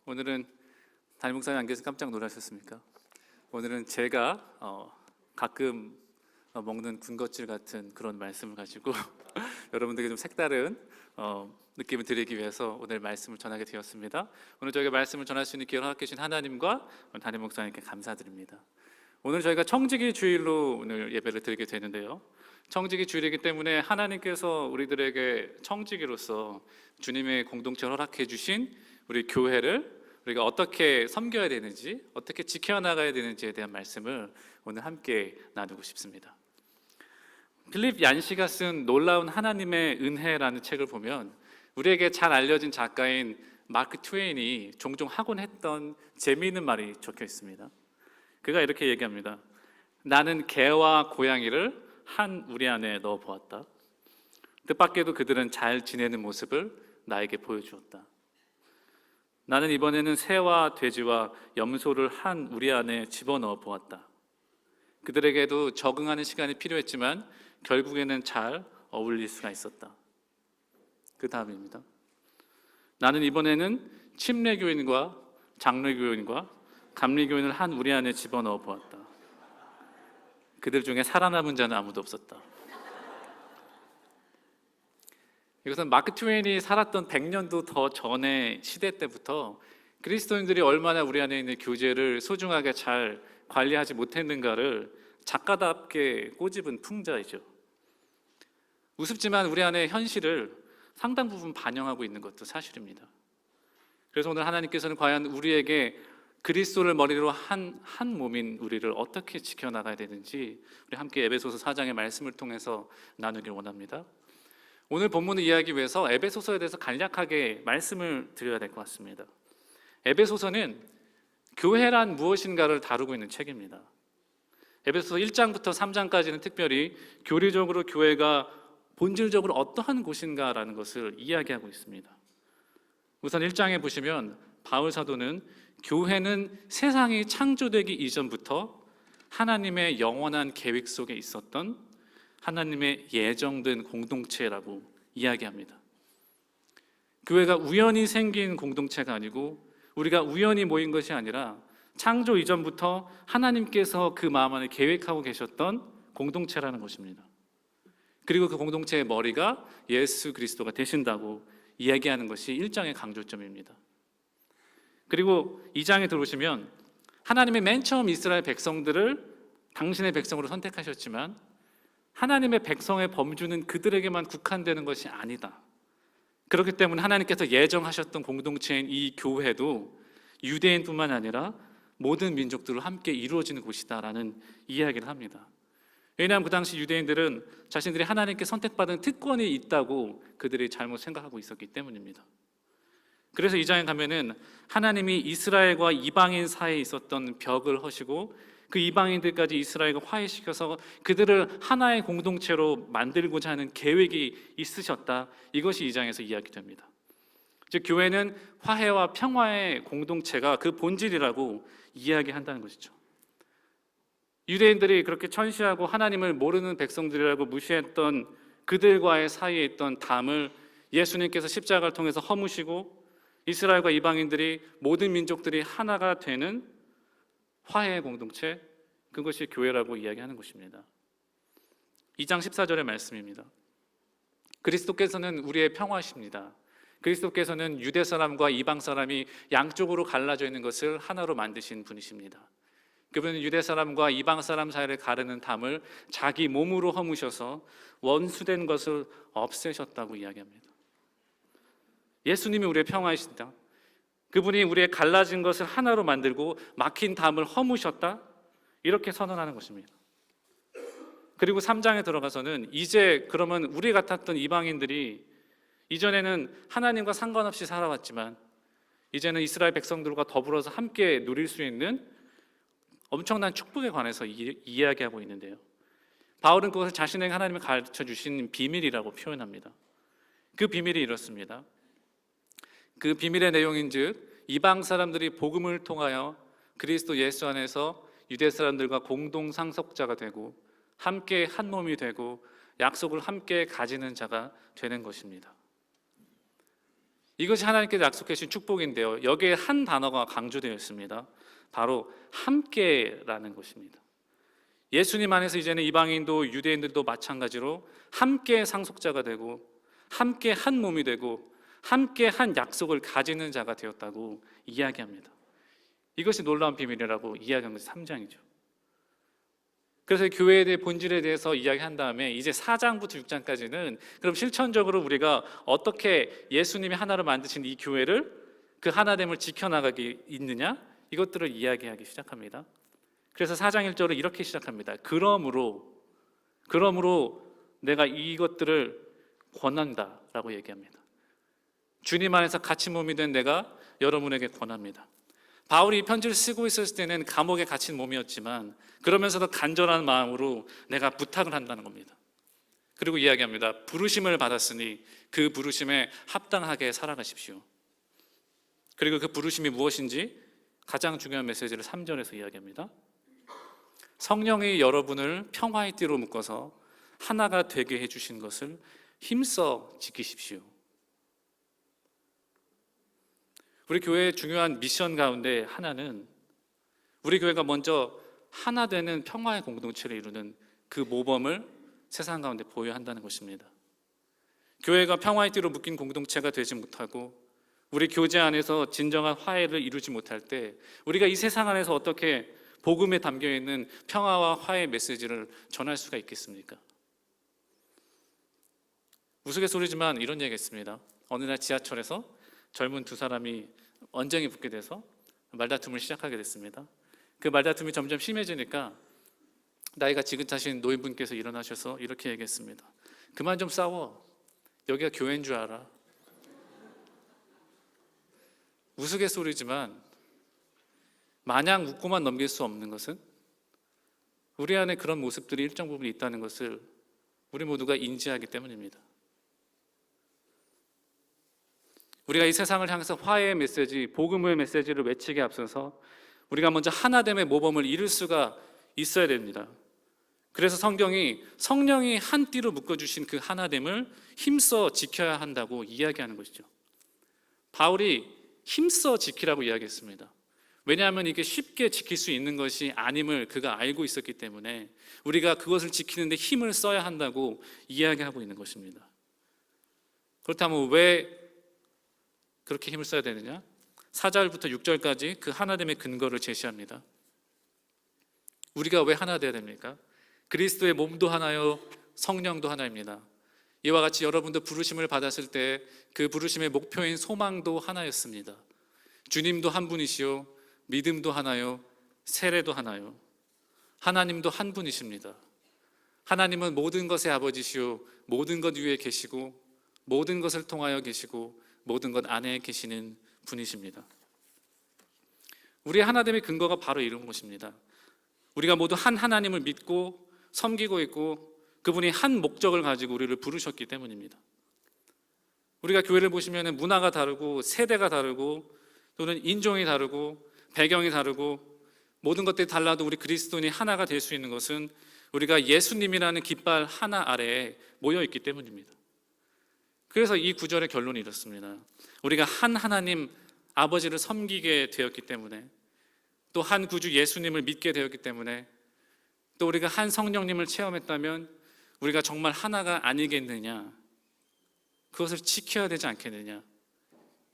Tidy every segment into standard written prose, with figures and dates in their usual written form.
오늘은 담임 목사님 안 계셔서 깜짝 놀라셨습니까? 오늘은 제가 가끔 먹는 군것질 같은 그런 말씀을 가지고 여러분들에게 좀 색다른 느낌을 드리기 위해서 오늘 말씀을 전하게 되었습니다. 오늘 저희가 말씀을 전할 수 있는 기회를 허락해 주신 하나님과 담임 목사님께 감사드립니다. 오늘 저희가 청지기 주일로 오늘 예배를 드리게 되는데요, 청지기 주일이기 때문에 하나님께서 우리들에게 청지기로서 주님의 공동체를 허락해 주신 우리 교회를 우리가 어떻게 섬겨야 되는지, 어떻게 지켜나가야 되는지에 대한 말씀을 오늘 함께 나누고 싶습니다. 필립 얀시가 쓴 놀라운 하나님의 은혜라는 책을 보면 우리에게 잘 알려진 작가인 마크 트웨인이 종종 하곤 했던 재미있는 말이 적혀 있습니다. 그가 이렇게 얘기합니다. 나는 개와 고양이를 한 우리 안에 넣어 보았다. 뜻밖에도 그들은 잘 지내는 모습을 나에게 보여주었다. 나는 이번에는 새와 돼지와 염소를 한 우리 안에 집어넣어 보았다. 그들에게도 적응하는 시간이 필요했지만 결국에는 잘 어울릴 수가 있었다. 그 다음입니다. 나는 이번에는 침례교인과 장로교인과 감리교인을 한 우리 안에 집어넣어 보았다. 그들 중에 살아남은 자는 아무도 없었다. 이것은 마크 트웨인이 살았던 100년도 더 전의 시대 때부터 그리스도인들이 얼마나 우리 안에 있는 교제를 소중하게 잘 관리하지 못했는가를 작가답게 꼬집은 풍자이죠. 우습지만 우리 안의 현실을 상당 부분 반영하고 있는 것도 사실입니다. 그래서 오늘 하나님께서는 과연 우리에게 그리스도를 머리로 한 몸인 우리를 어떻게 지켜나가야 되는지 우리 함께 에베소서 4장의 말씀을 통해서 나누길 원합니다. 오늘 본문을 이해하기 위해서 에베소서에 대해서 간략하게 말씀을 드려야 될 것 같습니다. 에베소서는 교회란 무엇인가를 다루고 있는 책입니다. 에베소서 1장부터 3장까지는 특별히 교리적으로 교회가 본질적으로 어떠한 곳인가라는 것을 이야기하고 있습니다. 우선 1장에 보시면 바울 사도는 교회는 세상이 창조되기 이전부터 하나님의 영원한 계획 속에 있었던 하나님의 예정된 공동체라고 이야기합니다. 교회가 우연히 생긴 공동체가 아니고 우리가 우연히 모인 것이 아니라 창조 이전부터 하나님께서 그 마음 안에 계획하고 계셨던 공동체라는 것입니다. 그리고 그 공동체의 머리가 예수 그리스도가 되신다고 이야기하는 것이 1장의 강조점입니다. 그리고 2장에 들어오시면 하나님의 맨 처음 이스라엘 백성들을 당신의 백성으로 선택하셨지만 하나님의 백성의 범주는 그들에게만 국한되는 것이 아니다. 그렇기 때문에 하나님께서 예정하셨던 공동체인 이 교회도 유대인뿐만 아니라 모든 민족들로 함께 이루어지는 곳이다라는 이야기를 합니다. 왜냐하면 그 당시 유대인들은 자신들이 하나님께 선택받은 특권이 있다고 그들이 잘못 생각하고 있었기 때문입니다. 그래서 이 장에 가면은 하나님이 이스라엘과 이방인 사이에 있었던 벽을 허시고 그 이방인들까지 이스라엘과 화해시켜서 그들을 하나의 공동체로 만들고자 하는 계획이 있으셨다. 이것이 이 장에서 이야기됩니다. 즉 교회는 화해와 평화의 공동체가 그 본질이라고 이야기한다는 것이죠. 유대인들이 그렇게 천시하고 하나님을 모르는 백성들이라고 무시했던 그들과의 사이에 있던 담을 예수님께서 십자가를 통해서 허무시고 이스라엘과 이방인들이 모든 민족들이 하나가 되는 화해의 공동체, 그것이 교회라고 이야기하는 것입니다. 2장 14절의 말씀입니다. 그리스도께서는 우리의 평화이십니다. 그리스도께서는 유대 사람과 이방 사람이 양쪽으로 갈라져 있는 것을 하나로 만드신 분이십니다. 그분은 유대 사람과 이방 사람 사이를 가르는 담을 자기 몸으로 허무셔서 원수된 것을 없애셨다고 이야기합니다. 예수님이 우리의 평화이시다. 그분이 우리의 갈라진 것을 하나로 만들고 막힌 담을 허무셨다. 이렇게 선언하는 것입니다. 그리고 3장에 들어가서는 이제 그러면 우리 같았던 이방인들이 이전에는 하나님과 상관없이 살아왔지만 이제는 이스라엘 백성들과 더불어서 함께 누릴 수 있는 엄청난 축복에 관해서 이야기하고 있는데요, 바울은 그것을 자신에게 하나님이 가르쳐 주신 비밀이라고 표현합니다. 그 비밀이 이렇습니다. 그 비밀의 내용인즉 이방 사람들이 복음을 통하여 그리스도 예수 안에서 유대 사람들과 공동 상속자가 되고 함께 한 몸이 되고 약속을 함께 가지는 자가 되는 것입니다. 이것이 하나님께서 약속해 주신 축복인데요. 여기에 한 단어가 강조되어 있습니다. 바로 함께라는 것입니다. 예수님 안에서 이제는 이방인도 유대인들도 마찬가지로 함께 상속자가 되고 함께 한 몸이 되고 함께 한 약속을 가지는 자가 되었다고 이야기합니다. 이것이 놀라운 비밀이라고 이야기한 것이 3장이죠. 그래서 교회에 대해 본질에 대해서 이야기한 다음에 이제 4장부터 6장까지는 그럼 실천적으로 우리가 어떻게 예수님이 하나로 만드신 이 교회를 그 하나됨을 지켜나가게 있느냐, 이것들을 이야기하기 시작합니다. 그래서 4장 1절을 이렇게 시작합니다. 그러므로 내가 이것들을 권한다라고 얘기합니다. 주님 안에서 같이 몸이 된 내가 여러분에게 권합니다. 바울이 이 편지를 쓰고 있었을 때는 감옥에 갇힌 몸이었지만 그러면서도 간절한 마음으로 내가 부탁을 한다는 겁니다. 그리고 이야기합니다. 부르심을 받았으니 그 부르심에 합당하게 살아가십시오. 그리고 그 부르심이 무엇인지 가장 중요한 메시지를 3절에서 이야기합니다. 성령이 여러분을 평화의 띠로 묶어서 하나가 되게 해주신 것을 힘써 지키십시오. 우리 교회의 중요한 미션 가운데 하나는 우리 교회가 먼저 하나 되는 평화의 공동체를 이루는 그 모범을 세상 가운데 보여야 한다는 것입니다. 교회가 평화의 띠로 묶인 공동체가 되지 못하고 우리 교제 안에서 진정한 화해를 이루지 못할 때 우리가 이 세상 안에서 어떻게 복음에 담겨있는 평화와 화해의 메시지를 전할 수가 있겠습니까? 우스갯소리지만 이런 얘기가 있습니다. 어느 날 지하철에서 젊은 두 사람이 언쟁이 붙게 돼서 말다툼을 시작하게 됐습니다. 그 말다툼이 점점 심해지니까 나이가 지긋하신 노인분께서 일어나셔서 이렇게 얘기했습니다. 그만 좀 싸워. 여기가 교회인 줄 알아. 우스갯소리지만 마냥 웃고만 넘길 수 없는 것은 우리 안에 그런 모습들이 일정 부분 있다는 것을 우리 모두가 인지하기 때문입니다. 우리가 이 세상을 향해서 화해의 메시지, 복음의 메시지를 외치게 앞서서 우리가 먼저 하나됨의 모범을 이룰 수가 있어야 됩니다. 그래서 성경이 성령이 한 띠로 묶어주신 그 하나됨을 힘써 지켜야 한다고 이야기하는 것이죠. 바울이 힘써 지키라고 이야기했습니다. 왜냐하면 이게 쉽게 지킬 수 있는 것이 아님을 그가 알고 있었기 때문에 우리가 그것을 지키는데 힘을 써야 한다고 이야기하고 있는 것입니다. 그렇다면 왜 그렇게 힘을 써야 되느냐? 4절부터 6절까지 그 하나됨의 근거를 제시합니다. 우리가 왜 하나 되어야 됩니까? 그리스도의 몸도 하나요, 성령도 하나입니다. 이와 같이 여러분도 부르심을 받았을 때 그 부르심의 목표인 소망도 하나였습니다. 주님도 한 분이시요, 믿음도 하나요, 세례도 하나요. 하나님도 한 분이십니다. 하나님은 모든 것의 아버지시요, 모든 것 위에 계시고 모든 것을 통하여 계시고 모든 것 안에 계시는 분이십니다. 우리의 하나됨의 근거가 바로 이런 것입니다. 우리가 모두 한 하나님을 믿고 섬기고 있고 그분이 한 목적을 가지고 우리를 부르셨기 때문입니다. 우리가 교회를 보시면 문화가 다르고 세대가 다르고 또는 인종이 다르고 배경이 다르고 모든 것들이 달라도 우리 그리스도인이 하나가 될 수 있는 것은 우리가 예수님이라는 깃발 하나 아래에 모여 있기 때문입니다. 그래서 이 구절의 결론이 이렇습니다. 우리가 한 하나님 아버지를 섬기게 되었기 때문에 또 한 구주 예수님을 믿게 되었기 때문에 또 우리가 한 성령님을 체험했다면 우리가 정말 하나가 아니겠느냐, 그것을 지켜야 되지 않겠느냐,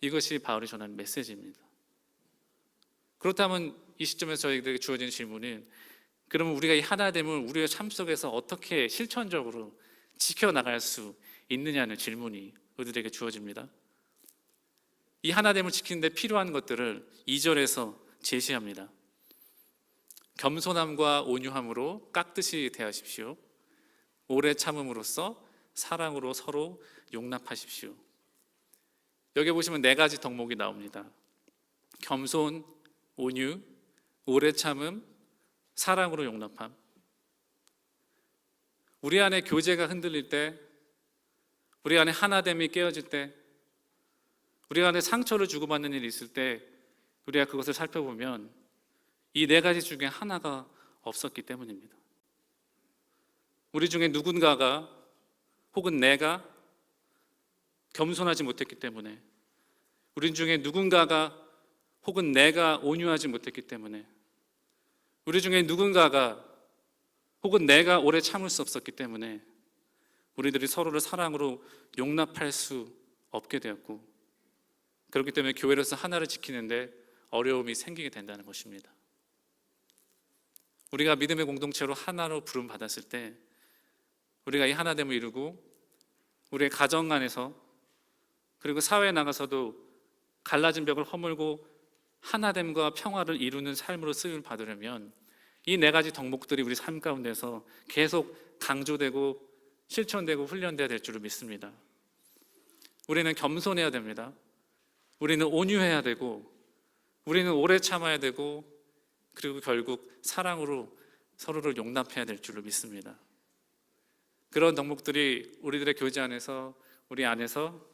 이것이 바울이 전하는 메시지입니다. 그렇다면 이 시점에서 저희들에게 주어진 질문은 그러면 우리가 이 하나됨을 우리의 삶 속에서 어떻게 실천적으로 지켜나갈 수 있느냐는 질문이 우리들에게 주어집니다. 이 하나됨을 지키는 데 필요한 것들을 2절에서 제시합니다. 겸손함과 온유함으로 깍듯이 대하십시오. 오래 참음으로써 사랑으로 서로 용납하십시오. 여기 보시면 4가지 덕목이 나옵니다. 겸손, 온유, 오래 참음, 사랑으로 용납함. 우리 안에 교제가 흔들릴 때, 우리 안에 하나됨이 깨어질 때, 우리 안에 상처를 주고받는 일이 있을 때 우리가 그것을 살펴보면 이 4가지 중에 하나가 없었기 때문입니다. 우리 중에 누군가가 혹은 내가 겸손하지 못했기 때문에 우리 중에 누군가가 혹은 내가 온유하지 못했기 때문에, 우리 중에 누군가가 혹은 내가 오래 참을 수 없었기 때문에 우리들이 서로를 사랑으로 용납할 수 없게 되었고, 그렇기 때문에 교회로서 하나를 지키는데 어려움이 생기게 된다는 것입니다. 우리가 믿음의 공동체로 하나로 부름 받았을 때 우리가 이 하나됨을 이루고 우리의 가정 안에서 그리고 사회에 나가서도 갈라진 벽을 허물고 하나됨과 평화를 이루는 삶으로 쓰임을 받으려면 이 네 가지 덕목들이 우리 삶 가운데서 계속 강조되고 실천되고 훈련돼야 될 줄을 믿습니다. 우리는 겸손해야 됩니다. 우리는 온유해야 되고, 우리는 오래 참아야 되고, 그리고 결국 사랑으로 서로를 용납해야 될 줄로 믿습니다. 그런 덕목들이 우리들의 교제 안에서, 우리 안에서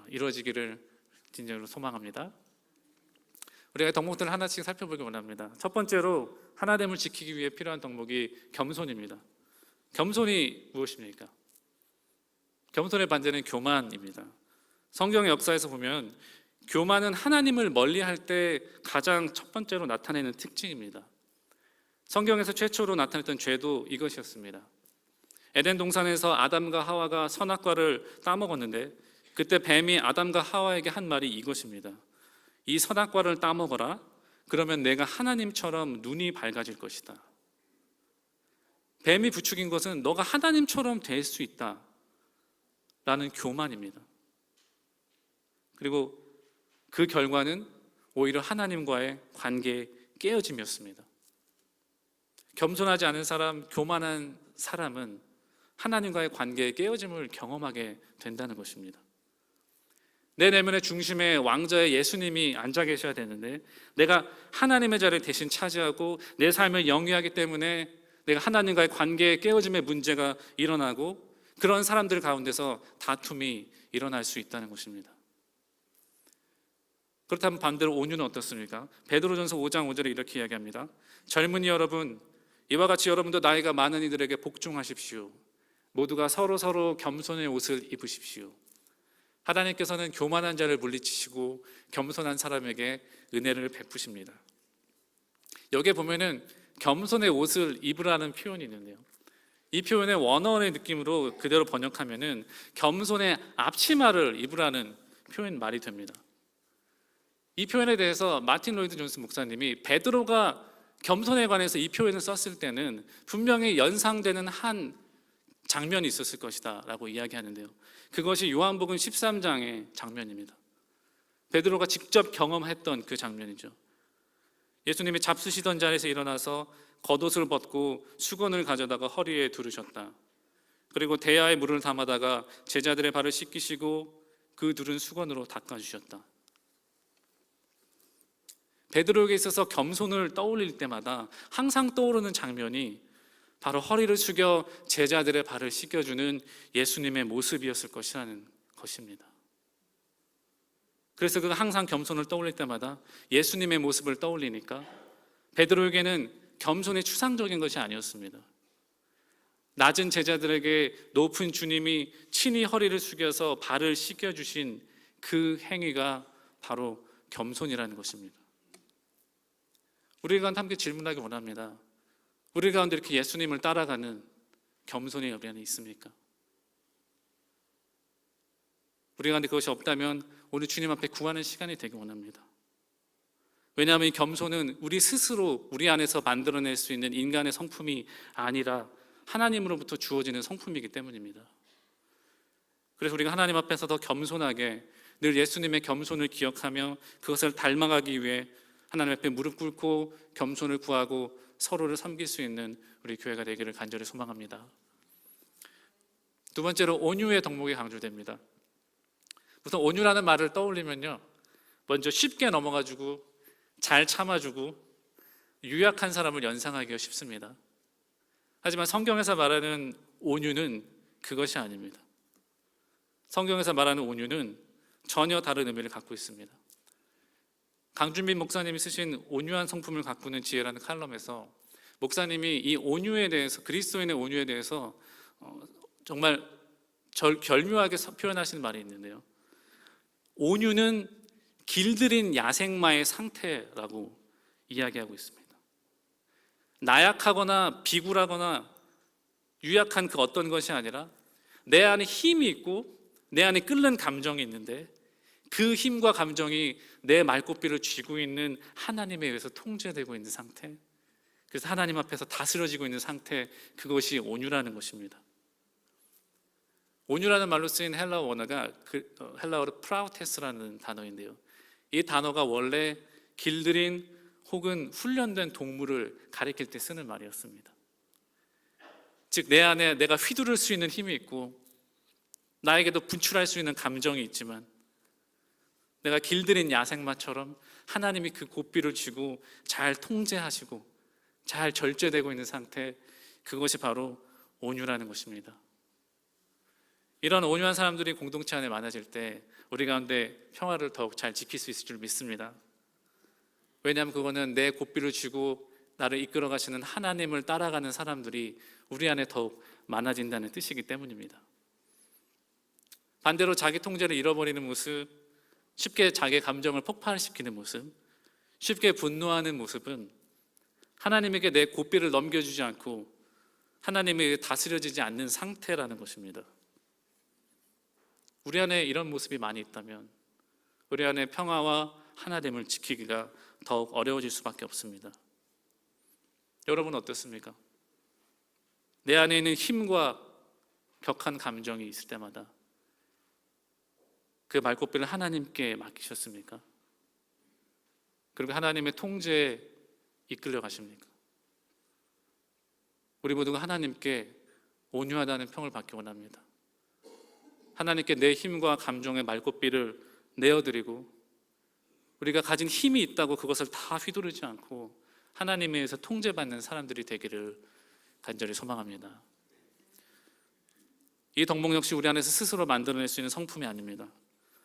이루어지기를 진정으로 소망합니다. 우리가 덕목들을 하나씩 살펴보기 원합니다. 첫 번째로 하나됨을 지키기 위해 필요한 덕목이 겸손입니다. 겸손이 무엇입니까? 겸손의 반대는 교만입니다. 성경의 역사에서 보면 교만은 하나님을 멀리할 때 가장 첫 번째로 나타내는 특징입니다. 성경에서 최초로 나타냈던 죄도 이것이었습니다. 에덴 동산에서 아담과 하와가 선악과를 따먹었는데 그때 뱀이 아담과 하와에게 한 말이 이것입니다. 이 선악과를 따먹어라. 그러면 내가 하나님처럼 눈이 밝아질 것이다. 뱀이 부추긴 것은 너가 하나님처럼 될 수 있다 라는 교만입니다. 그리고 그 결과는 오히려 하나님과의 관계의 깨어짐이었습니다. 겸손하지 않은 사람, 교만한 사람은 하나님과의 관계의 깨어짐을 경험하게 된다는 것입니다. 내 내면의 중심에 왕자의 예수님이 앉아 계셔야 되는데 내가 하나님의 자리를 대신 차지하고 내 삶을 영위하기 때문에 내가 하나님과의 관계의 깨어짐의 문제가 일어나고 그런 사람들 가운데서 다툼이 일어날 수 있다는 것입니다. 그렇다면 반대로 온유는 어떻습니까? 베드로전서 5장 5절에 이렇게 이야기합니다. 젊은이 여러분, 이와 같이 여러분도 나이가 많은 이들에게 복종하십시오. 모두가 서로 겸손의 옷을 입으십시오. 하나님께서는 교만한 자를 물리치시고 겸손한 사람에게 은혜를 베푸십니다. 여기에 보면은 겸손의 옷을 입으라는 표현이 있는데요. 이 표현의 원어의 느낌으로 그대로 번역하면은 겸손의 앞치마를 입으라는 표현 말이 됩니다. 이 표현에 대해서 마틴 로이드 존스 목사님이 베드로가 겸손에 관해서 이 표현을 썼을 때는 분명히 연상되는 한 장면이 있었을 것이다 라고 이야기하는데요. 그것이 요한복음 13장의 장면입니다. 베드로가 직접 경험했던 그 장면이죠. 예수님이 잡수시던 자리에서 일어나서 겉옷을 벗고 수건을 가져다가 허리에 두르셨다. 그리고 대야에 물을 담아다가 제자들의 발을 씻기시고 그 두른 수건으로 닦아주셨다. 베드로에게 있어서 겸손을 떠올릴 때마다 항상 떠오르는 장면이 바로 허리를 숙여 제자들의 발을 씻겨주는 예수님의 모습이었을 것이라는 것입니다. 그래서 그가 항상 겸손을 떠올릴 때마다 예수님의 모습을 떠올리니까 베드로에게는 겸손이 추상적인 것이 아니었습니다. 낮은 제자들에게 높은 주님이 친히 허리를 숙여서 발을 씻겨주신 그 행위가 바로 겸손이라는 것입니다. 우리가 함께 질문하기 원합니다. 우리 가운데 이렇게 예수님을 따라가는 겸손의 여비 있습니까? 우리 가운데 그것이 없다면 오늘 주님 앞에 구하는 시간이 되기 원합니다. 왜냐하면 이 겸손은 우리 스스로 우리 안에서 만들어낼 수 있는 인간의 성품이 아니라 하나님으로부터 주어지는 성품이기 때문입니다. 그래서 우리가 하나님 앞에서 더 겸손하게 늘 예수님의 겸손을 기억하며 그것을 닮아가기 위해 하나님 앞에 무릎 꿇고 겸손을 구하고 서로를 섬길 수 있는 우리 교회가 되기를 간절히 소망합니다. 두 번째로 온유의 덕목이 강조됩니다. 우선 온유라는 말을 떠올리면요, 먼저 쉽게 넘어가지고 잘 참아주고 유약한 사람을 연상하기가 쉽습니다. 하지만 성경에서 말하는 온유는 그것이 아닙니다. 성경에서 말하는 온유는 전혀 다른 의미를 갖고 있습니다. 강준빈 목사님이 쓰신 온유한 성품을 가꾸는 지혜라는 칼럼에서 목사님이 이 온유에 대해서, 그리스도인의 온유에 대해서 정말 결묘하게 표현하시는 말이 있는데요. 온유는 길들인 야생마의 상태라고 이야기하고 있습니다. 나약하거나 비굴하거나 유약한 그 어떤 것이 아니라 내 안에 힘이 있고 내 안에 끓는 감정이 있는데 그 힘과 감정이 내 말고삐를 쥐고 있는 하나님에 의해서 통제되고 있는 상태, 그래서 하나님 앞에서 다스려지고 있는 상태, 그것이 온유라는 것입니다. 온유라는 말로 쓰인 헬라어 원어가 헬라어로 프라우테스라는 단어인데요, 이 단어가 원래 길들인 혹은 훈련된 동물을 가리킬 때 쓰는 말이었습니다. 즉 내 안에 내가 휘두를 수 있는 힘이 있고 나에게도 분출할 수 있는 감정이 있지만 내가 길들인 야생마처럼 하나님이 그 고삐를 쥐고 잘 통제하시고 잘 절제되고 있는 상태, 그것이 바로 온유라는 것입니다. 이런 온유한 사람들이 공동체 안에 많아질 때 우리 가운데 평화를 더욱 잘 지킬 수 있을 줄 믿습니다. 왜냐하면 그거는 내 고삐를 쥐고 나를 이끌어 가시는 하나님을 따라가는 사람들이 우리 안에 더욱 많아진다는 뜻이기 때문입니다. 반대로 자기 통제를 잃어버리는 모습, 쉽게 자기 감정을 폭발시키는 모습, 쉽게 분노하는 모습은 하나님에게 내 고삐를 넘겨주지 않고 하나님에게 다스려지지 않는 상태라는 것입니다. 우리 안에 이런 모습이 많이 있다면 우리 안에 평화와 하나됨을 지키기가 더욱 어려워질 수밖에 없습니다. 여러분 어떻습니까? 내 안에 있는 힘과 격한 감정이 있을 때마다 그 말고삐를 하나님께 맡기셨습니까? 그리고 하나님의 통제에 이끌려 가십니까? 우리 모두가 하나님께 온유하다는 평을 받기 원합니다. 하나님께 내 힘과 감정의 말고삐를 내어드리고 우리가 가진 힘이 있다고 그것을 다 휘두르지 않고 하나님에 의해서 통제받는 사람들이 되기를 간절히 소망합니다. 이 덕목 역시 우리 안에서 스스로 만들어낼 수 있는 성품이 아닙니다.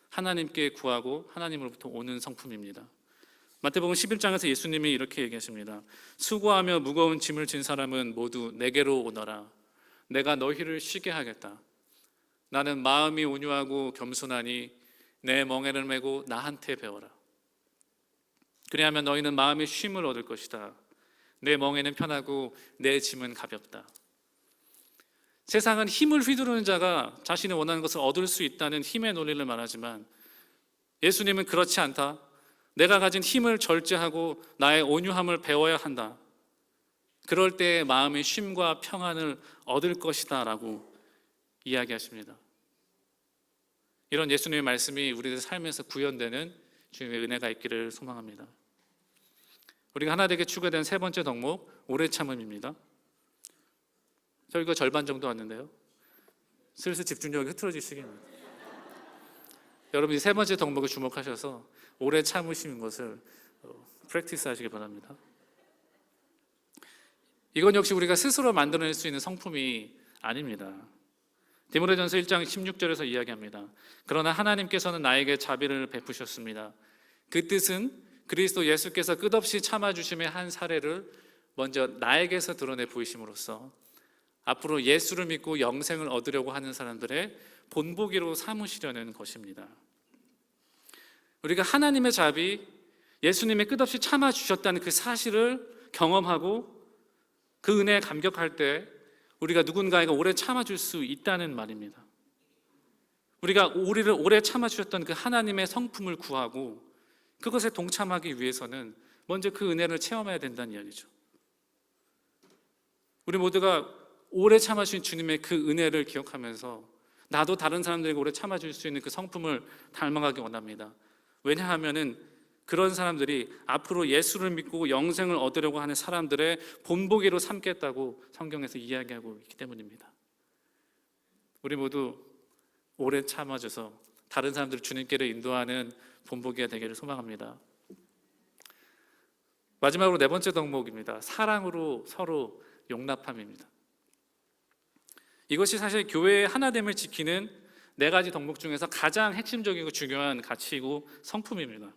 하나님께 구하고 하나님으로부터 오는 성품입니다. 마태복음 11장에서 예수님이 이렇게 얘기하십니다. 수고하며 무거운 짐을 진 사람은 모두 내게로 오너라. 내가 너희를 쉬게 하겠다. 나는 마음이 온유하고 겸손하니 내 멍에를 메고 나한테 배워라. 그리하면 너희는 마음의 쉼을 얻을 것이다. 내 멍에는 편하고 내 짐은 가볍다. 세상은 힘을 휘두르는 자가 자신이 원하는 것을 얻을 수 있다는 힘의 논리를 말하지만 예수님은 그렇지 않다. 내가 가진 힘을 절제하고 나의 온유함을 배워야 한다. 그럴 때 마음의 쉼과 평안을 얻을 것이다 라고 이야기하십니다. 이런 예수님의 말씀이 우리들 삶에서 구현되는 주님의 은혜가 있기를 소망합니다. 우리가 하나 되게 추구된 세 번째 덕목, 오래 참음입니다. 저희가 절반 정도 왔는데요, 슬슬 집중력이 흐트러질 시기입니다. 여러분이 세 번째 덕목에 주목하셔서 오래 참으시는 것을 프랙티스 하시기 바랍니다. 이건 역시 우리가 스스로 만들어낼 수 있는 성품이 아닙니다. 디모데전서 1장 16절에서 이야기합니다. 그러나 하나님께서는 나에게 자비를 베푸셨습니다. 그 뜻은 그리스도 예수께서 끝없이 참아주심의 한 사례를 먼저 나에게서 드러내 보이심으로써 앞으로 예수를 믿고 영생을 얻으려고 하는 사람들의 본보기로 삼으시려는 것입니다. 우리가 하나님의 자비, 예수님의 끝없이 참아주셨다는 그 사실을 경험하고 그 은혜에 감격할 때 우리가 누군가에게 오래 참아줄 수 있다는 말입니다. 우리가 우리를 오래 참아주셨던 그 하나님의 성품을 구하고 그것에 동참하기 위해서는 먼저 그 은혜를 체험해야 된다는 이야기죠. 우리 모두가 오래 참아주신 주님의 그 은혜를 기억하면서 나도 다른 사람들에게 오래 참아줄 수 있는 그 성품을 닮아가기 원합니다. 왜냐하면 그런 사람들이 앞으로 예수를 믿고 영생을 얻으려고 하는 사람들의 본보기로 삼겠다고 성경에서 이야기하고 있기 때문입니다. 우리 모두 오래 참아줘서 다른 사람들을 주님께로 인도하는 본보기가 되기를 소망합니다. 마지막으로 네 번째 덕목입니다. 사랑으로 서로 용납함입니다. 이것이 사실 교회의 하나됨을 지키는 네 가지 덕목 중에서 가장 핵심적이고 중요한 가치이고 성품입니다.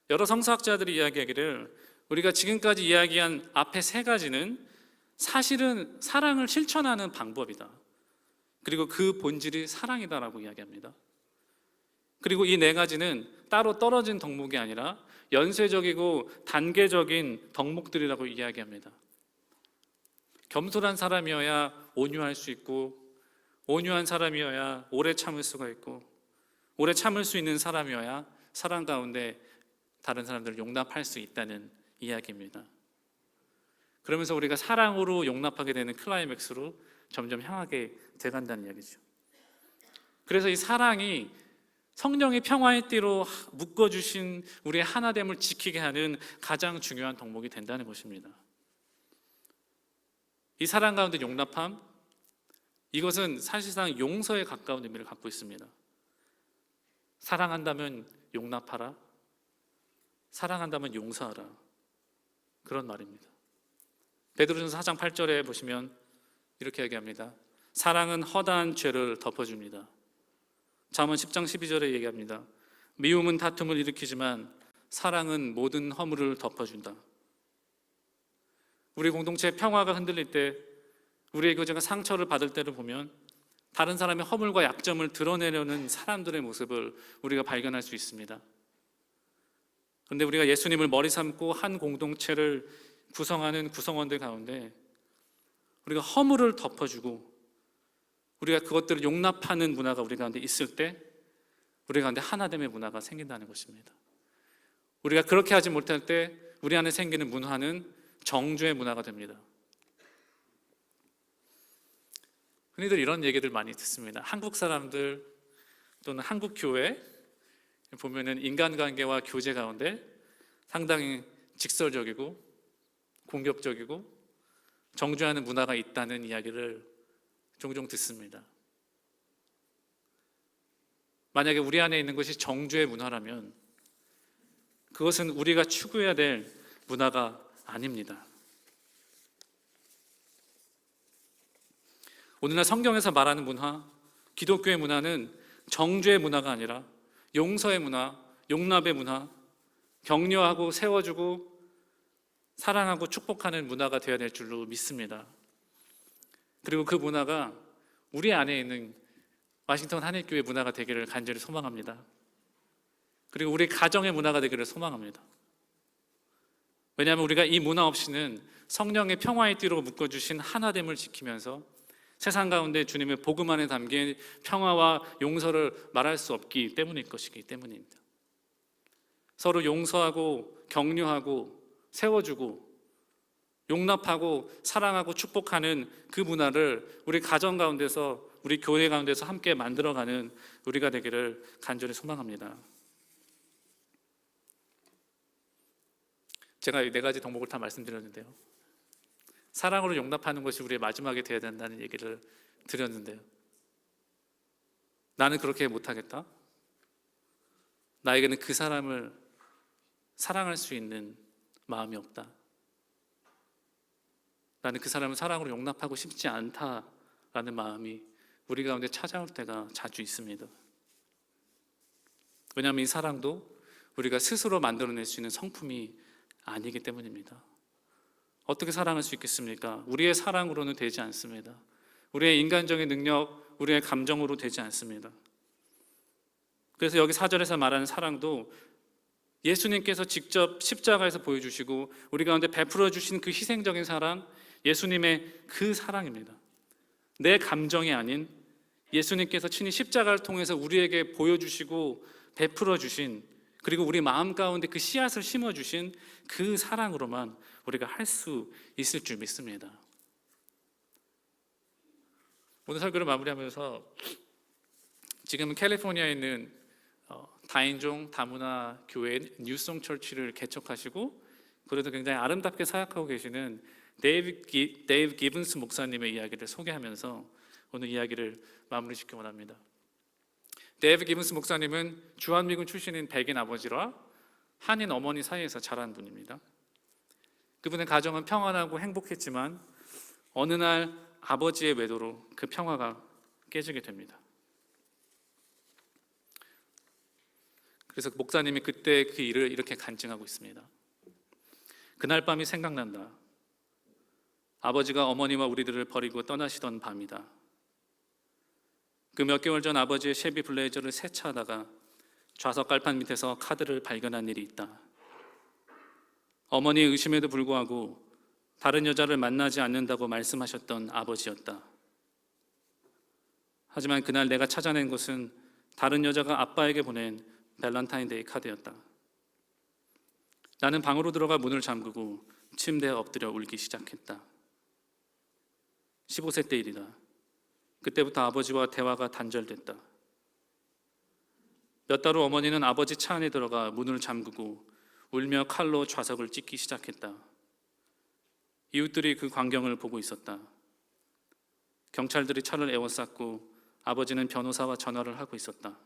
여러 성서학자들이 이야기하기를 우리가 지금까지 이야기한 앞에 세 가지는 사실은 사랑을 실천하는 방법이다. 그리고 그 본질이 사랑이다라고 이야기합니다. 그리고 이 네 가지는 따로 떨어진 덕목이 아니라 연쇄적이고 단계적인 덕목들이라고 이야기합니다. 겸손한 사람이어야 온유할 수 있고, 온유한 사람이어야 오래 참을 수가 있고, 오래 참을 수 있는 사람이어야 사랑 가운데 다른 사람들을 용납할 수 있다는 이야기입니다. 그러면서 우리가 사랑으로 용납하게 되는 클라이맥스로 점점 향하게 돼간다는 이야기죠. 그래서 이 사랑이 성령의 평화의 띠로 묶어주신 우리의 하나됨을 지키게 하는 가장 중요한 덕목이 된다는 것입니다. 이 사랑 가운데 용납함, 이것은 사실상 용서에 가까운 의미를 갖고 있습니다. 사랑한다면 용납하라, 사랑한다면 용서하라, 그런 말입니다. 베드로전서 4장 8절에 보시면 이렇게 얘기합니다. 사랑은 허다한 죄를 덮어줍니다. 잠언 10장 12절에 얘기합니다. 미움은 다툼을 일으키지만 사랑은 모든 허물을 덮어준다. 우리 공동체의 평화가 흔들릴 때, 우리의 교제가 상처를 받을 때를 보면 다른 사람의 허물과 약점을 드러내려는 사람들의 모습을 우리가 발견할 수 있습니다. 그런데 우리가 예수님을 머리 삼고 한 공동체를 구성하는 구성원들 가운데 우리가 허물을 덮어주고 우리가 그것들을 용납하는 문화가 우리 가운데 있을 때 우리 가운데 하나됨의 문화가 생긴다는 것입니다. 우리가 그렇게 하지 못할 때 우리 안에 생기는 문화는 정죄의 문화가 됩니다. 흔히들 이런 얘기들 많이 듣습니다. 한국 사람들 또는 한국 교회 보면은 인간관계와 교제 가운데 상당히 직설적이고 공격적이고 정죄하는 문화가 있다는 이야기를 종종 듣습니다. 만약에 우리 안에 있는 것이 정죄의 문화라면 그것은 우리가 추구해야 될 문화가 아닙니다. 오늘날 성경에서 말하는 문화, 기독교의 문화는 정죄의 문화가 아니라 용서의 문화, 용납의 문화, 격려하고 세워주고 사랑하고 축복하는 문화가 되어야 될 줄로 믿습니다. 그리고 그 문화가 우리 안에 있는 와싱턴 한인교회 문화가 되기를 간절히 소망합니다. 그리고 우리 가정의 문화가 되기를 소망합니다. 왜냐하면 우리가 이 문화 없이는 성령의 평화의 띠로 묶어주신 하나됨을 지키면서 세상 가운데 주님의 복음 안에 담긴 평화와 용서를 말할 수 없기 때문일 것이기 때문입니다. 서로 용서하고 격려하고 세워주고 용납하고 사랑하고 축복하는 그 문화를 우리 가정 가운데서 우리 교회 가운데서 함께 만들어가는 우리가 되기를 간절히 소망합니다. 제가 이 4가지 덕목을 다 말씀드렸는데요, 사랑으로 용납하는 것이 우리의 마지막이 되어야 된다는 얘기를 드렸는데요, 나는 그렇게 못하겠다? 나에게는 그 사람을 사랑할 수 있는 마음이 없다. 나는 그 사람을 사랑으로 용납하고 싶지 않다라는 마음이 우리 가운데 찾아올 때가 자주 있습니다. 왜냐하면 이 사랑도 우리가 스스로 만들어낼 수 있는 성품이 아니기 때문입니다. 어떻게 사랑할 수 있겠습니까? 우리의 사랑으로는 되지 않습니다. 우리의 인간적인 능력, 우리의 감정으로 되지 않습니다. 그래서 여기 4절에서 말하는 사랑도 예수님께서 직접 십자가에서 보여주시고 우리 가운데 베풀어 주신 그 희생적인 사랑, 예수님의 그 사랑입니다. 내 감정이 아닌 예수님께서 친히 십자가를 통해서 우리에게 보여주시고 베풀어 주신, 그리고 우리 마음 가운데 그 씨앗을 심어주신 그 사랑으로만 우리가 할 수 있을 줄 믿습니다. 오늘 설교를 마무리하면서 지금 캘리포니아에 있는 다인종 다문화 교회 뉴송 철치를 개척하시고 그래도 굉장히 아름답게 사역하고 계시는 데이브 기븐스 목사님의 이야기를 소개하면서 오늘 이야기를 마무리짓기 원합니다. 데이브 기븐스 목사님은 주한미군 출신인 백인 아버지와 한인 어머니 사이에서 자란 분입니다. 그분의 가정은 평안하고 행복했지만 어느 날 아버지의 외도로 그 평화가 깨지게 됩니다. 그래서 목사님이 그때 그 일을 이렇게 간증하고 있습니다. 그날 밤이 생각난다. 아버지가 어머니와 우리들을 버리고 떠나시던 밤이다. 그 몇 개월 전 아버지의 쉐비 블레이저를 세차하다가 좌석 깔판 밑에서 카드를 발견한 일이 있다. 어머니의 의심에도 불구하고 다른 여자를 만나지 않는다고 말씀하셨던 아버지였다. 하지만 그날 내가 찾아낸 것은 다른 여자가 아빠에게 보낸 밸런타인데이 카드였다. 나는 방으로 들어가 문을 잠그고 침대에 엎드려 울기 시작했다. 15세 때 일이다. 그때부터 아버지와 대화가 단절됐다. 몇 달 후 어머니는 아버지 차 안에 들어가 문을 잠그고 울며 칼로 좌석을 찢기 시작했다. 이웃들이 그 광경을 보고 있었다. 경찰들이 차를 에워쌌고 아버지는 변호사와 전화를 하고 있었다.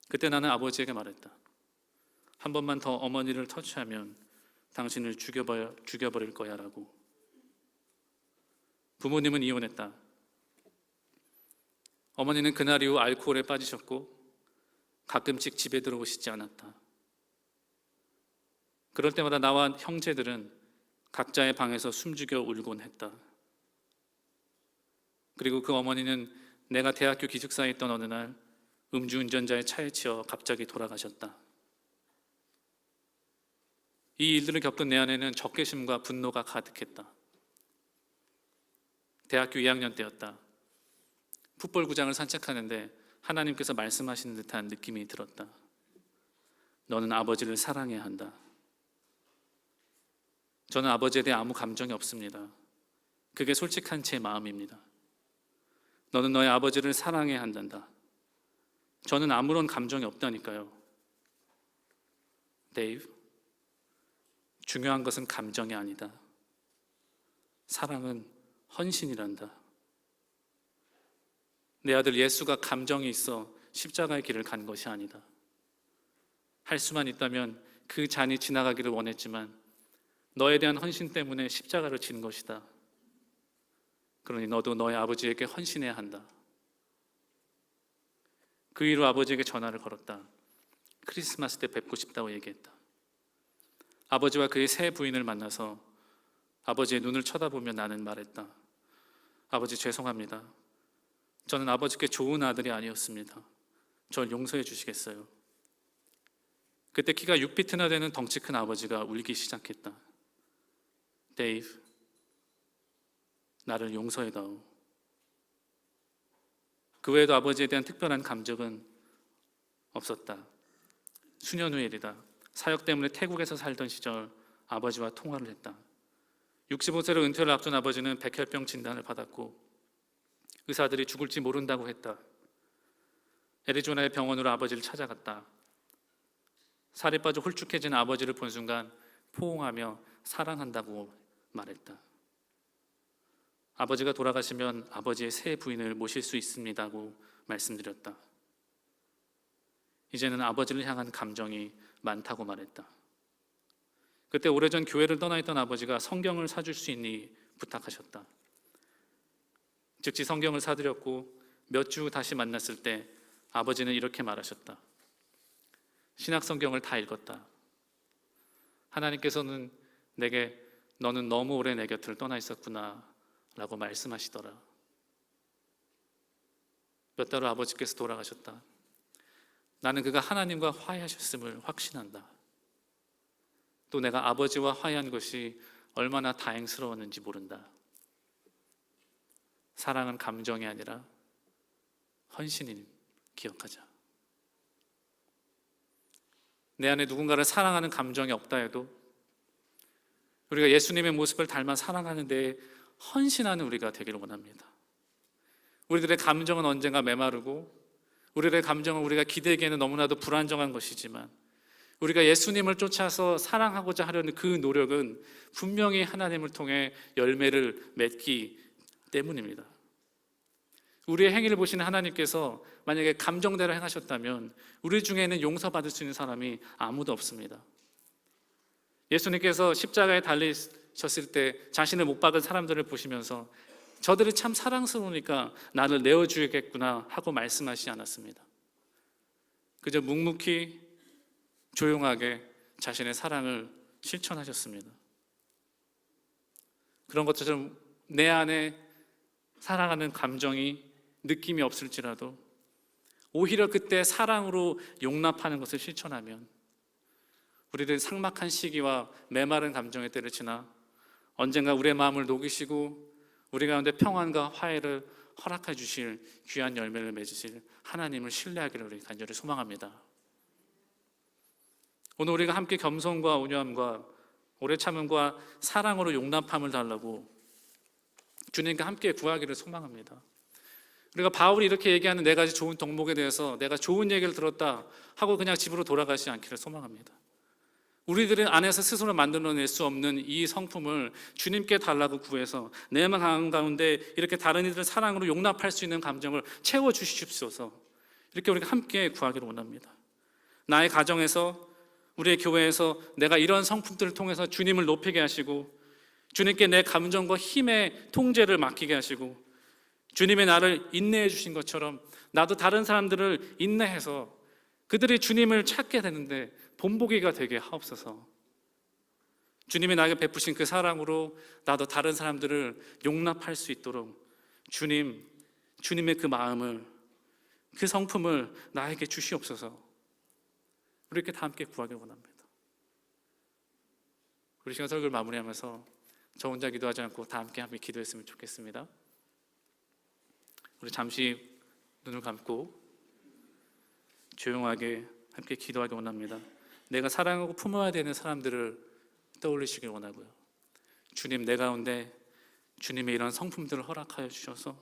그때 나는 아버지에게 말했다. 한 번만 더 어머니를 터치하면 당신을 죽여버릴 거야 라고. 부모님은 이혼했다. 어머니는 그날 이후 알코올에 빠지셨고 가끔씩 집에 들어오시지 않았다. 그럴 때마다 나와 형제들은 각자의 방에서 숨죽여 울곤 했다. 그리고 그 어머니는 내가 대학교 기숙사에 있던 어느 날 음주운전자의 차에 치여 갑자기 돌아가셨다. 이 일들을 겪은 내 안에는 적개심과 분노가 가득했다. 대학교 2학년 때였다. 풋볼구장을 산책하는데 하나님께서 말씀하시는 듯한 느낌이 들었다. 너는 아버지를 사랑해야 한다. 저는 아버지에 대해 아무 감정이 없습니다. 그게 솔직한 제 마음입니다. 너는 너의 아버지를 사랑해야 한단다. 저는 아무런 감정이 없다니까요. 데이브, 중요한 것은 감정이 아니다. 사랑은 헌신이란다. 내 아들 예수가 감정이 있어 십자가의 길을 간 것이 아니다. 할 수만 있다면 그 잔이 지나가기를 원했지만 너에 대한 헌신 때문에 십자가를 진 것이다. 그러니 너도 너의 아버지에게 헌신해야 한다. 그 이후 아버지에게 전화를 걸었다. 크리스마스 때 뵙고 싶다고 얘기했다. 아버지와 그의 새 부인을 만나서 아버지의 눈을 쳐다보며 나는 말했다. 아버지 죄송합니다. 저는 아버지께 좋은 아들이 아니었습니다. 절 용서해 주시겠어요? 그때 키가 6피트나 되는 덩치 큰 아버지가 울기 시작했다. 데이브, 나를 용서해다오. 그 외에도 아버지에 대한 특별한 감정은 없었다. 수년 후의 일이다. 사역 때문에 태국에서 살던 시절 아버지와 통화를 했다. 65세로 은퇴를 앞둔 아버지는 백혈병 진단을 받았고 의사들이 죽을지 모른다고 했다. 애리조나의 병원으로 아버지를 찾아갔다. 살이 빠져 홀쭉해진 아버지를 본 순간 포옹하며 사랑한다고 말했다. 아버지가 돌아가시면 아버지의 새 부인을 모실 수 있습니다고 말씀드렸다. 이제는 아버지를 향한 감정이 많다고 말했다. 그때 오래전 교회를 떠나 있던 아버지가 성경을 사줄 수 있니 부탁하셨다. 즉시 성경을 사드렸고 몇 주 다시 만났을 때 아버지는 이렇게 말하셨다. 신약 성경을 다 읽었다. 하나님께서는 내게 너는 너무 오래 내 곁을 떠나 있었구나 라고 말씀하시더라. 몇 달 후 아버지께서 돌아가셨다. 나는 그가 하나님과 화해하셨음을 확신한다. 또 내가 아버지와 화해한 것이 얼마나 다행스러웠는지 모른다. 사랑은 감정이 아니라 헌신인 기억하자. 내 안에 누군가를 사랑하는 감정이 없다 해도 우리가 예수님의 모습을 닮아 사랑하는 데에 헌신하는 우리가 되기를 원합니다. 우리들의 감정은 언젠가 메마르고 우리들의 감정은 우리가 기대기에는 너무나도 불안정한 것이지만 우리가 예수님을 쫓아서 사랑하고자 하려는 그 노력은 분명히 하나님을 통해 열매를 맺기 때문입니다. 우리의 행위를 보시는 하나님께서 만약에 감정대로 행하셨다면 우리 중에는 용서받을 수 있는 사람이 아무도 없습니다. 예수님께서 십자가에 달리셨을 때 자신을 못 박은 사람들을 보시면서 저들이 참 사랑스러우니까 나를 내어주겠구나 하고 말씀하시지 않았습니다. 그저 묵묵히 조용하게 자신의 사랑을 실천하셨습니다. 그런 것처럼 내 안에 사랑하는 감정이 느낌이 없을지라도 오히려 그때 사랑으로 용납하는 것을 실천하면 우리는 삭막한 시기와 메마른 감정의 때를 지나 언젠가 우리의 마음을 녹이시고 우리 가운데 평안과 화해를 허락해 주실 귀한 열매를 맺으실 하나님을 신뢰하기를 우리 간절히 소망합니다. 오늘 우리가 함께 겸손과 온유함과 오래 참음과 사랑으로 용납함을 달라고 주님과 함께 구하기를 소망합니다. 우리가 바울이 이렇게 얘기하는 네 가지 좋은 덕목에 대해서 내가 좋은 얘기를 들었다 하고 그냥 집으로 돌아가지 않기를 소망합니다. 우리들은 안에서 스스로 만들어낼 수 없는 이 성품을 주님께 달라고 구해서 내 마음 가운데 이렇게 다른 이들을 사랑으로 용납할 수 있는 감정을 채워주십시오서 이렇게 우리가 함께 구하기를 원합니다. 나의 가정에서 우리의 교회에서 내가 이런 성품들을 통해서 주님을 높이게 하시고 주님께 내 감정과 힘의 통제를 맡기게 하시고 주님의 나를 인내해 주신 것처럼 나도 다른 사람들을 인내해서 그들이 주님을 찾게 되는데 본보기가 되게 하옵소서. 주님이 나에게 베푸신 그 사랑으로 나도 다른 사람들을 용납할 수 있도록 주님의 그 마음을, 그 성품을 나에게 주시옵소서. 우리 이렇게 다 함께 구하길 원합니다. 우리 시간 설교를 마무리하면서 저 혼자 기도하지 않고 다 함께 기도했으면 좋겠습니다. 우리 잠시 눈을 감고 조용하게 함께 기도하기 원합니다. 내가 사랑하고 품어야 되는 사람들을 떠올리시길 원하고요. 주님, 내 가운데 주님의 이런 성품들을 허락하여 주셔서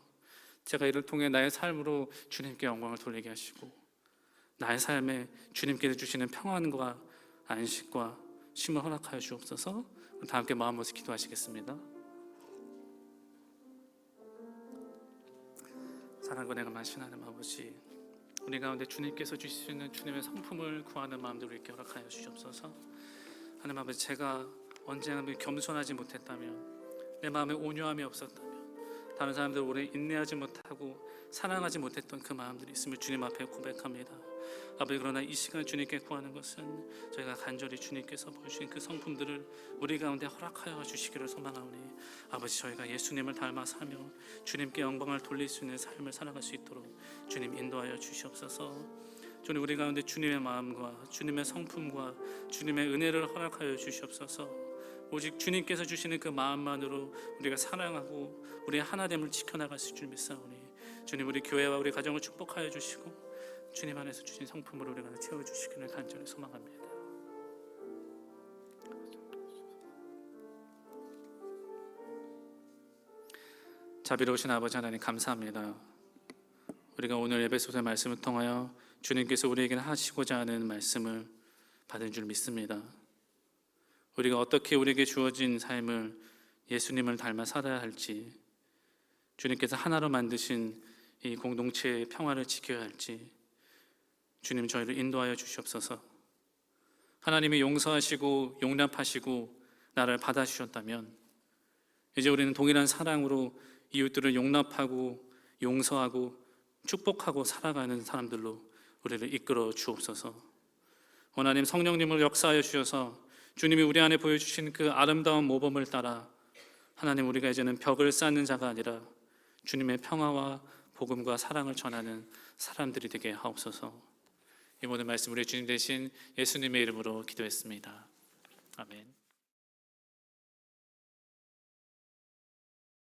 제가 이를 통해 나의 삶으로 주님께 영광을 돌리게 하시고 나의 삶에 주님께서 주시는 평안과 안식과 쉼을 허락하여 주옵소서. 다 함께 마음 모아서 기도하시겠습니다. 사랑과 내가 마신 하나님 아버지, 우리 가운데 주님께서 주시는 주님의 성품을 구하는 마음들 우리에게 허락하여 주시옵소서. 하나님 아버지, 제가 언제나 겸손하지 못했다면, 내 마음에 온유함이 없었다면, 다른 사람들을 오래 인내하지 못하고 사랑하지 못했던 그 마음들이 있음을 주님 앞에 고백합니다. 아버지, 그러나 이 시간 주님께 구하는 것은 저희가 간절히 주님께서 보여주신 그 성품들을 우리 가운데 허락하여 주시기를 소망하오니 아버지, 저희가 예수님을 닮아 살며 주님께 영광을 돌릴 수 있는 삶을 살아갈 수 있도록 주님 인도하여 주시옵소서. 주님, 우리 가운데 주님의 마음과 주님의 성품과 주님의 은혜를 허락하여 주시옵소서. 오직 주님께서 주시는 그 마음만으로 우리가 사랑하고 우리의 하나됨을 지켜나갈 수 있을 줄 믿사오니 주님, 우리 교회와 우리 가정을 축복하여 주시고 주님 안에서 주신 성품으로 우리가 채워주시기를 간절히 소망합니다. 자비로우신 아버지 하나님, 감사합니다. 우리가 오늘 에베소서의 말씀을 통하여 주님께서 우리에게 하시고자 하는 말씀을 받은 줄 믿습니다. 우리가 어떻게 우리에게 주어진 삶을 예수님을 닮아 살아야 할지, 주님께서 하나로 만드신 이 공동체의 평화를 지켜야 할지 주님, 저희를 인도하여 주시옵소서. 하나님이 용서하시고 용납하시고 나를 받아주셨다면 이제 우리는 동일한 사랑으로 이웃들을 용납하고 용서하고 축복하고 살아가는 사람들로 우리를 이끌어 주옵소서. 하나님, 성령님을 역사하여 주셔서 주님이 우리 안에 보여주신 그 아름다운 모범을 따라 하나님, 우리가 이제는 벽을 쌓는 자가 아니라 주님의 평화와 복음과 사랑을 전하는 사람들이 되게 하옵소서. 이 모든 말씀 우리 주님 되신 예수님의 이름으로 기도했습니다. 아멘.